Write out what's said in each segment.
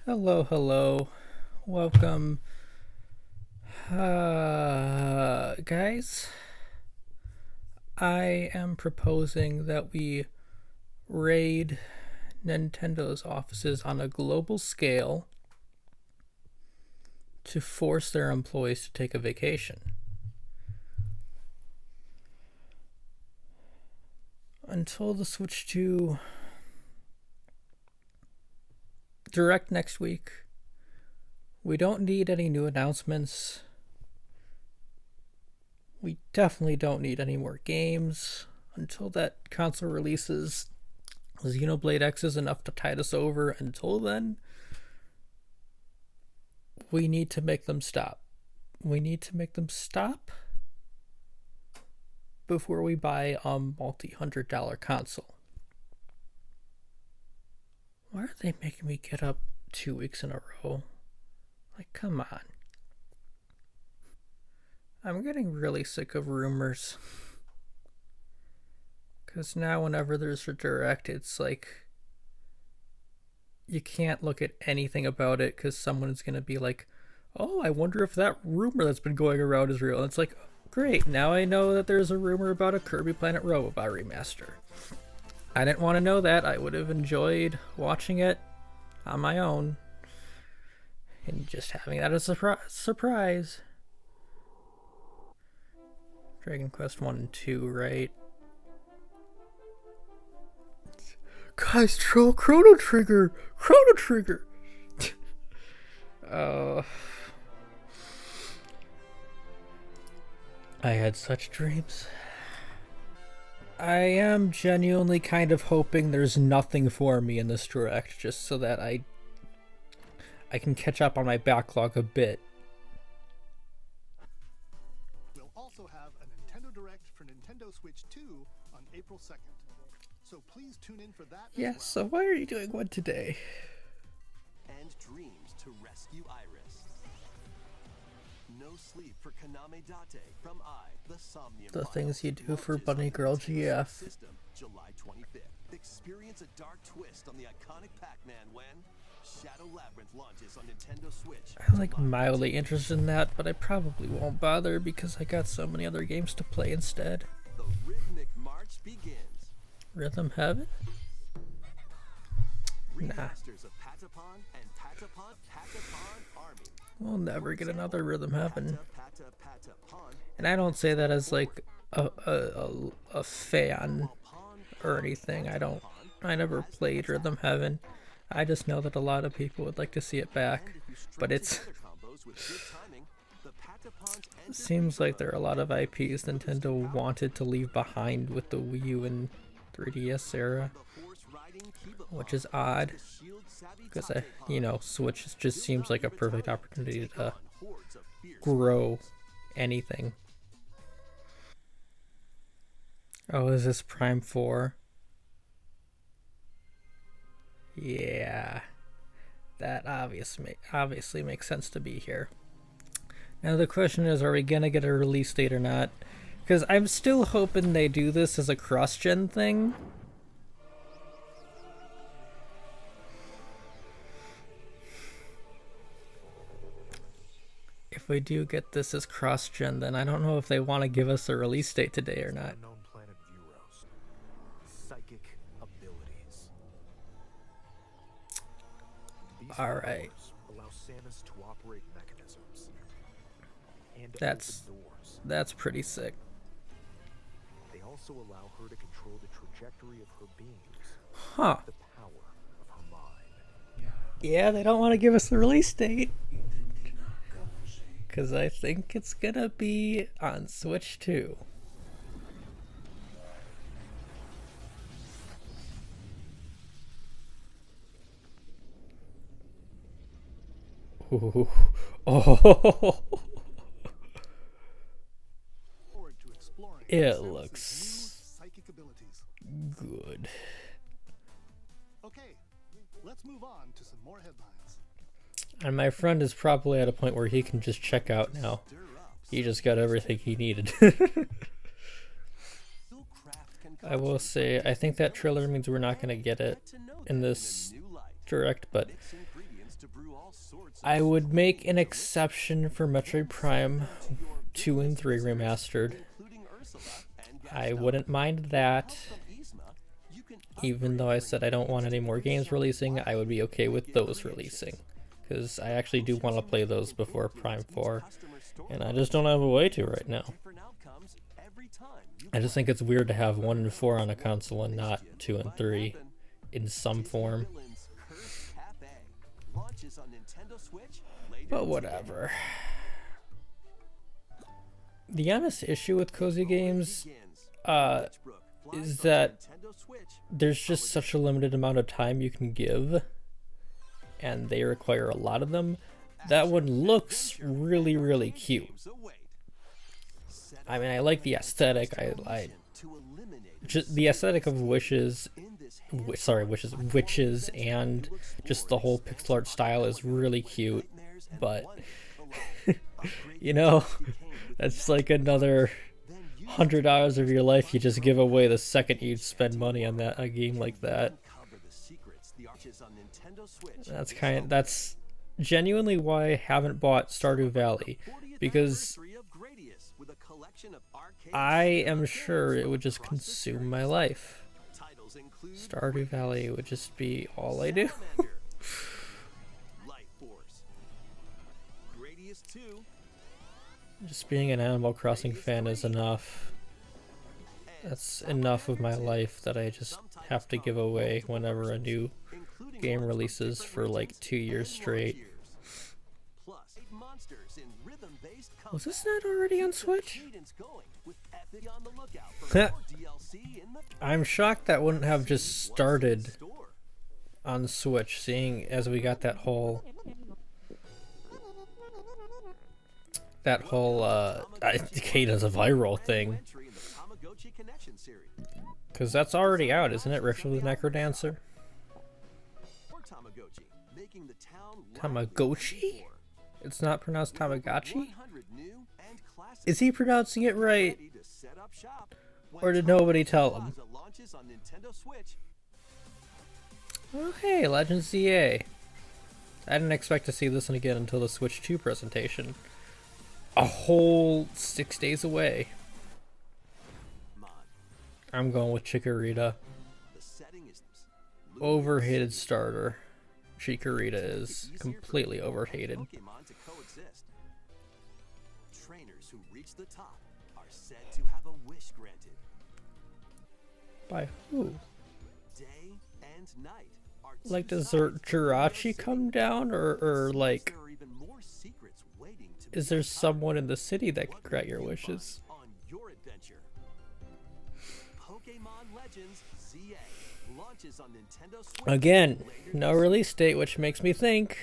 Hello, hello. Welcome. Guys, I am proposing that we raid Nintendo's offices on a global scale to force their employees to take a vacation. Until the Switch 2 Direct next week, we don't need any new announcements. We definitely don't need any more games. Until that console releases, Xenoblade X is enough to tide us over. Until then, we need to make them stop. We need to make them stop before we buy a multi-$100 console. Why are they making me get up 2 weeks in a row? Like, come on. I'm getting really sick of rumors. Because now whenever there's a direct, it's like you can't look at anything about it because someone's going to be like, oh, I wonder if that rumor that's been going around is real. And it's like, great, now I know that there's a rumor about a Kirby Planet Robobot remaster. I didn't want to know that. I would have enjoyed watching it on my own and just having that as a surprise. Dragon Quest 1 and 2, right? Guys, troll Chrono Trigger! Chrono Trigger! Oh. I had such dreams. I am genuinely kind of hoping there's nothing for me in this direct, just so that I can catch up on my backlog a bit. We'll also have a Nintendo Direct for Nintendo Switch 2 on April 2nd. So please tune in for that. Yes, well. so why are you doing one today? And dreams to rescue Iris. No sleep for Kaname from the Somnium The File. things you do for Launches Bunny on Girl Nintendo GF. System, July 25th. Experience a dark twist on the iconic Pac-Man when Shadow Labyrinth launches on Nintendo Switch. I'm like mildly interested in that, but I probably won't bother because I got so many other games to play instead. The rhythmic march begins. Rhythm Heaven? Remasters of Patapon and Patapon Army. We'll never get another Rhythm Heaven. Patapon. And I don't say that as like a fan or anything. I never played Rhythm Heaven. I just know that a lot of people would like to see it back. But it seems like there are a lot of IPs Nintendo wanted to leave behind with the Wii U and 3DS era, which is odd because Switch just seems like a perfect opportunity to grow anything. Oh, is this Prime 4? Yeah, that obviously makes sense to be here. Now the question is, are we gonna get a release date or not? Because I'm still hoping they do this as a cross-gen thing. If we do get this as cross-gen, then I don't know if they want to give us a release date today or not. Unknown planet Vuros. Psychic abilities. These All right. allow Samus to operate mechanisms and That's open doors. That's pretty sick. They also allow her to control the trajectory of her beams. Huh. The power of her mind. Yeah, they don't want to give us the release date. Because I think it's gonna be on Switch 2. Ooh. Oh. Forward to exploring It Samus's looks new psychic abilities. good. Okay, let's move on to some more headlines. And my friend is probably at a point where he can just check out now. He just got everything he needed. I will say, I think that trailer means we're not going to get it in this direct, but to brew all sorts of I would make an exception for Metroid Prime 2 and 3 remastered. including Ursula and I wouldn't mind that. from Yzma, you can Even though I said I don't want any more games releasing, I would be okay with those releasing. Because I actually do want to play those before Prime 4. And I just don't have a way to right now. different outcomes every time you I just think it's weird to have 1 and 4 on a console and not 2 and 3 in some form. Villain's Cursed Cafe launches on Nintendo Switch later But whatever. The honest issue with cozy games is that Nintendo Switch. there's just such a limited amount of time you can give, and they require a lot of them. That one looks really, really cute. I mean, I like the aesthetic. I just the aesthetic of Witches, and just the whole pixel art style is really cute. But you know, that's like another $100 of your life you just give away the second you spend money on a game like that. That's genuinely why I haven't bought Stardew Valley, because I am sure it would just consume my life. Stardew Valley would just be all I do. Just being an Animal Crossing fan is enough. That's enough of my life that I just have to give away whenever a new game releases for like 2 years straight. Was this not already on Switch? I'm shocked that wouldn't have just started on Switch, seeing as we got that whole Kata's a viral thing. Because that's already out, isn't it? Ritual of the NecroDancer? Tamagotchi? It's not pronounced Tamagotchi? Is he pronouncing it right? Or did nobody tell him? Oh hey, Legends ZA. I didn't expect to see this one again until the Switch 2 presentation. A whole 6 days away. I'm going with Chikorita. Overhated starter. Chikorita is completely overhated. Trainers who reach the top are said to have a wish granted. By who? Day and night are Like, does Jirachi come down, or like, there are even more secrets waiting to is there someone in the city that can grant your wishes? on your adventure. Pokemon Legends ZA launches on Nintendo Switch. Again, no release date, which makes me think,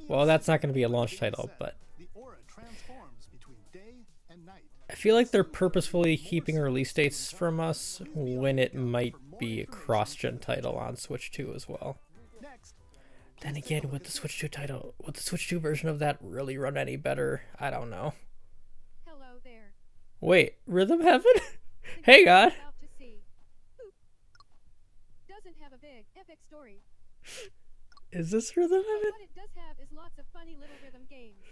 well, that's not going to be a launch title, but The aura transforms between day and night. I feel like they're purposefully keeping release dates from us when it might be a cross-gen title on Switch 2 as well. Next, Then again, would the Switch 2 version of that really run any better? I don't know. Hello there. Wait, Rhythm Heaven? Hey God! Out to sea. Boop. Doesn't have a big, epic story. Is this Rhythm Heaven? What it does have is lots of funny little rhythm games.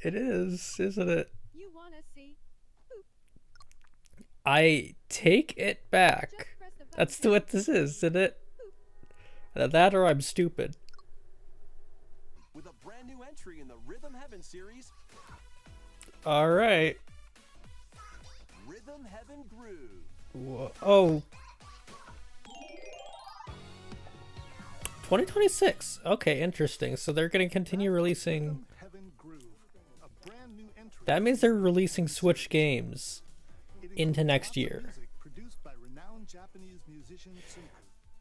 It is, isn't it? You wanna see? I take it back. Just press the button. That's what this is, isn't it? That or I'm stupid. With a brand new entry in the Rhythm Heaven series, Alright. Rhythm Heaven Groove. Oh. 2026. Okay, interesting. So they're going to continue releasing. Heaven Groove, a brand new entry. That means they're releasing Switch games It into includes next lots of year. music produced by renowned Japanese musician Tsunku.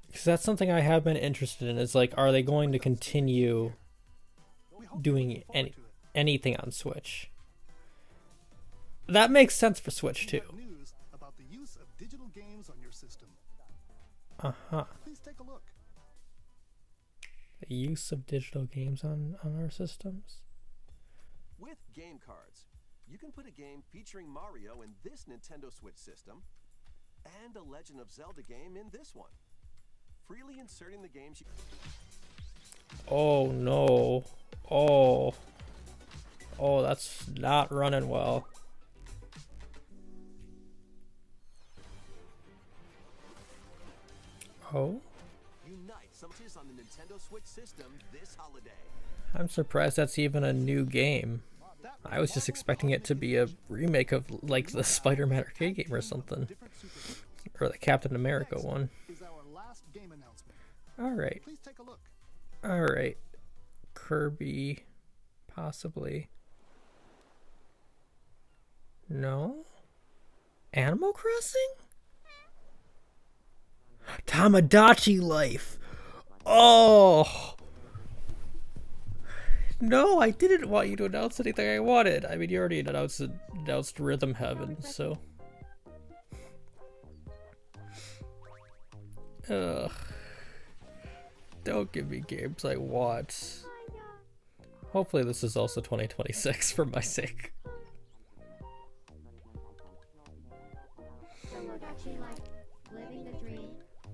Because that's something I have been interested in. Is like, are they going to continue We hope you're doing looking forward to it. anything on Switch? That makes sense for Switch We too. have news about the use of digital games on your system. Uh-huh. Please take a look. The use of digital games on our systems. With game cards, you can put a game featuring Mario in this Nintendo Switch system and a Legend of Zelda game in this one. Freely inserting the games you... Oh no. Oh. Oh, that's not running well. Oh? Unite some on the Nintendo Switch system this holiday. I'm surprised that's even a new game. I was just expecting it to be a remake of like the Spider-Man arcade game or something. Or the Captain America one. Is our last game announcement. Alright. Please take a look. Alright. Kirby. Possibly. No? Animal Crossing? Tamagotchi Life! Oh! No, I didn't want you to announce anything I wanted. I mean, you already announced Rhythm Heaven, so... Ugh. Don't give me games I want. Hopefully this is also 2026 for my sake.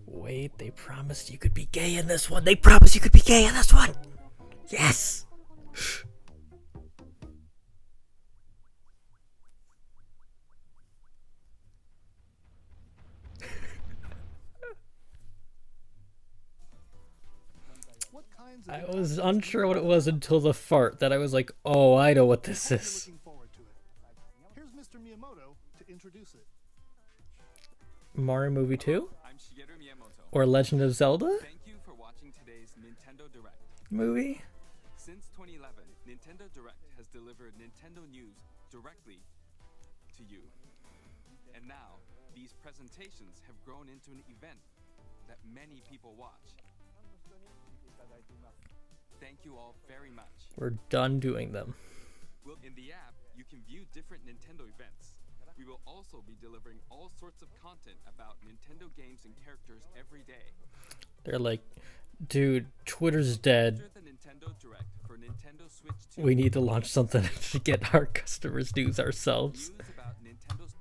Wait, they promised you could be gay in this one. They promised you could be gay in this one. Yes. What kinds of I was unsure what it was until the fart that I was like, oh, I know what this is. looking forward to it. Here's Mr. Miyamoto to introduce it. Mario Movie 2? I'm Shigeru Miyamoto. Or Legend of Zelda Thank you for watching today's Nintendo Direct. movie? Since 2011, Nintendo Direct has delivered Nintendo news directly to you. And now, these presentations have grown into an event that many people watch. Thank you all very much. We're done doing them. In the app, you can view different Nintendo events. We will also be delivering all sorts of content about Nintendo games and characters every day. They're like, dude, Twitter's dead. Enter the Nintendo Direct for Nintendo Switch 2. We need to launch something to get our customers news ourselves. News about Nintendo's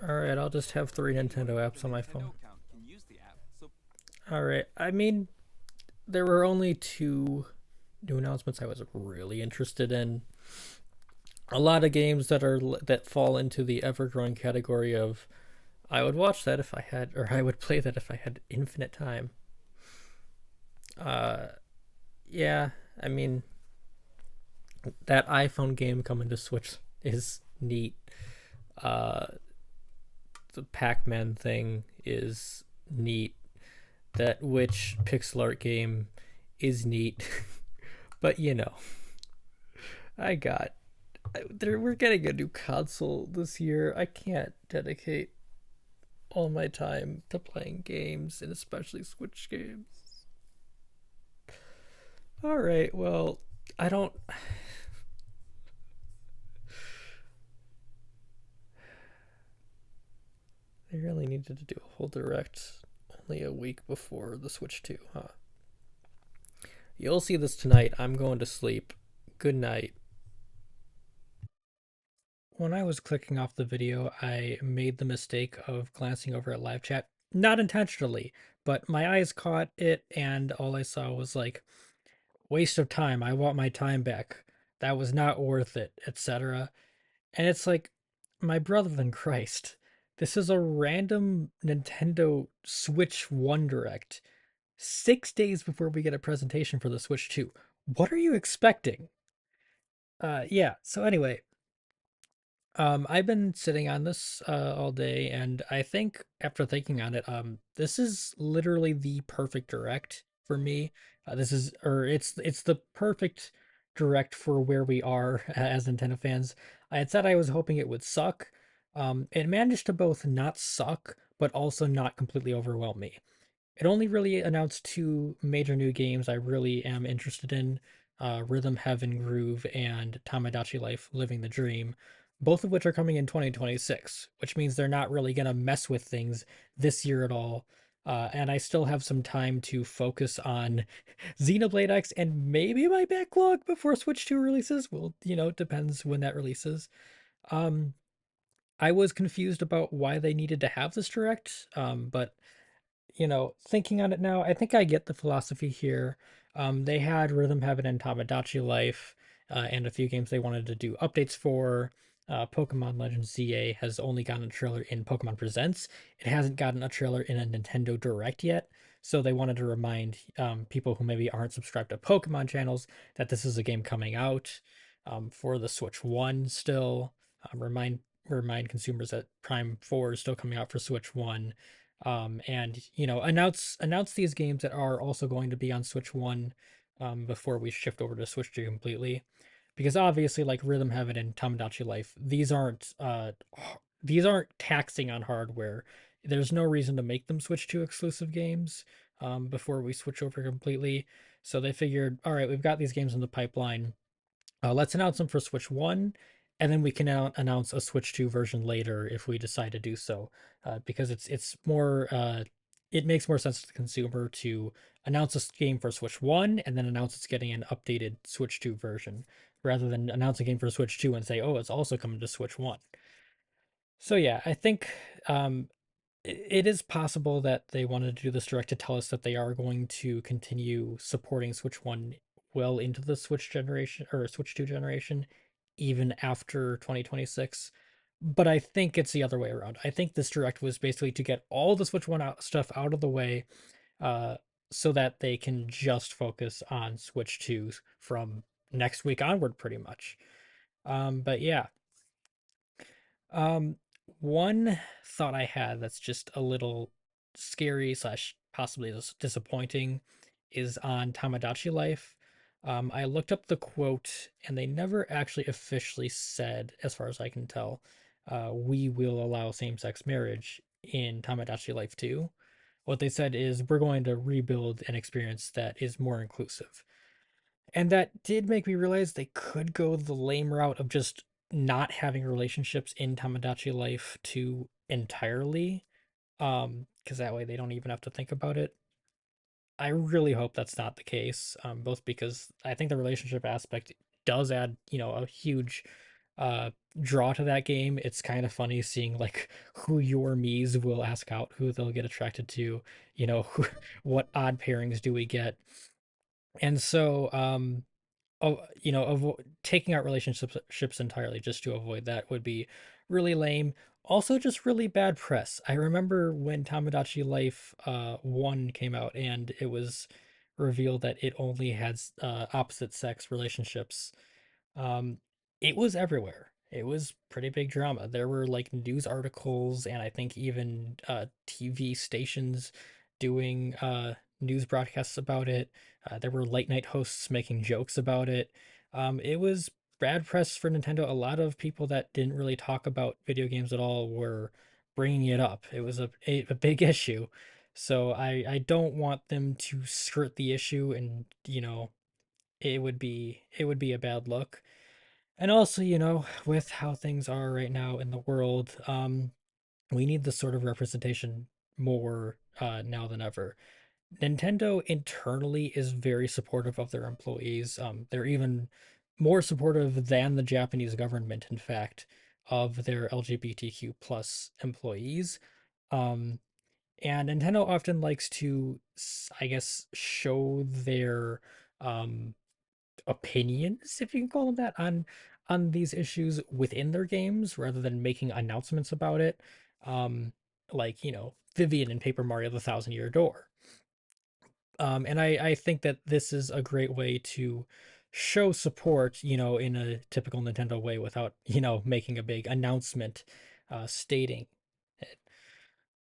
Alright, I'll just have 3 Nintendo apps on my Nintendo phone. account can use the app. So Alright, I mean, there were only 2 new announcements I was really interested in. A lot of games that fall into the ever-growing category of I would watch that if I had, or I would play that if I had infinite time. Yeah, I mean, that iPhone game coming to Switch is neat. The Pac-Man thing is neat. That Witch pixel art game is neat. But you know, we're getting a new console this year. I can't dedicate all my time to playing games, and especially Switch games. Alright, well, I don't... They really needed to do a whole direct only a week before the Switch 2, huh? You'll see this tonight. I'm going to sleep. Good night. When I was clicking off the video, I made the mistake of glancing over at live chat. Not intentionally, but my eyes caught it, and all I saw was like, waste of time. I want my time back. That was not worth it, etc. And it's like, my brother in Christ. This is a random Nintendo Switch 1 Direct. 6 days before we get a presentation for the Switch 2. What are you expecting? Yeah, so anyway, I've been sitting on this all day, and I think after thinking on it, this is literally the perfect direct for me. It's the perfect direct for where we are as Nintendo fans. I had said I was hoping it would suck. It managed to both not suck, but also not completely overwhelm me. It only really announced 2 major new games I really am interested in, Rhythm Heaven Groove and Tomodachi Life Living the Dream, both of which are coming in 2026, which means they're not really going to mess with things this year at all. And I still have some time to focus on Xenoblade X and maybe my backlog before Switch 2 releases. Well, it depends when that releases. I was confused about why they needed to have this direct, but thinking on it now, I think I get the philosophy here. They had Rhythm Heaven and Tamagotchi Life, and a few games they wanted to do updates for. Pokemon Legends ZA has only gotten a trailer in Pokemon Presents. It hasn't gotten a trailer in a Nintendo Direct yet. So they wanted to remind people who maybe aren't subscribed to Pokemon channels that this is a game coming out for the Switch One still. Remind consumers that Prime 4 is still coming out for Switch One, and announce these games that are also going to be on Switch One before we shift over to Switch Two completely, because obviously like Rhythm Heaven and Tomodachi Life, these aren't taxing on hardware. There's no reason to make them Switch Two exclusive games before we switch over completely. So they figured, all right, we've got these games in the pipeline. Let's announce them for Switch 1, and then we can announce a Switch 2 version later if we decide to do so, because it's more it makes more sense to the consumer to announce a game for Switch 1 and then announce it's getting an updated Switch 2 version, rather than announce a game for Switch 2 and say, oh, it's also coming to Switch 1. So yeah, I think it is possible that they wanted to do this direct to tell us that they are going to continue supporting Switch 1 well into the Switch generation or Switch 2 generation, even after 2026. But I think it's the other way around. I think this direct was basically to get all the Switch 1 stuff out of the way, uh, so that they can just focus on Switch 2 from next week onward, pretty much. But yeah, um, one thought I had that's just a little scary slash possibly disappointing is on Tamagotchi Life. I looked up the quote, and they never actually officially said, as far as I can tell, we will allow same-sex marriage in Tamagotchi Life 2. What they said is we're going to rebuild an experience that is more inclusive. And that did make me realize they could go the lame route of just not having relationships in Tamagotchi Life 2 entirely. Because that way they don't even have to think about it. I really hope that's not the case, both because I think the relationship aspect does add, a huge uh draw to that game. It's kind of funny seeing like who your Miis will ask out, who they'll get attracted to, who, what odd pairings do we get. And so taking out relationships entirely just to avoid that would be really lame. Also, just really bad press. I remember when Tamagotchi Life 1 came out and it was revealed that it only had opposite sex relationships. um, it was everywhere. It was pretty big drama. There were like news articles and I think even TV stations doing news broadcasts about it. There were late night hosts making jokes about it. It was bad press for Nintendo. A lot of people that didn't really talk about video games at all were bringing it up. It was a big issue. So I don't want them to skirt the issue, and it would be a bad look. And also, with how things are right now in the world, we need this sort of representation more now than ever. Nintendo internally is very supportive of their employees. They're even more supportive than the Japanese government, in fact, of their LGBTQ plus employees. Um, and Nintendo often likes to, I guess, show their opinions, if you can call them that, on these issues within their games rather than making announcements about it. Um, like, Vivian in Paper Mario: The Thousand Year Door. And I think that this is a great way to show support, in a typical Nintendo way without, making a big announcement stating it.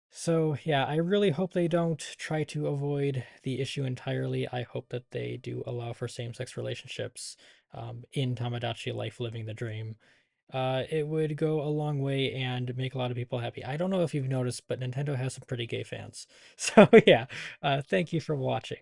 So, yeah, I really hope they don't try to avoid the issue entirely. I hope that they do allow for same-sex relationships in Tamagotchi Life Living the Dream. It would go a long way and make a lot of people happy. I don't know if you've noticed, but Nintendo has some pretty gay fans. So, yeah, thank you for watching.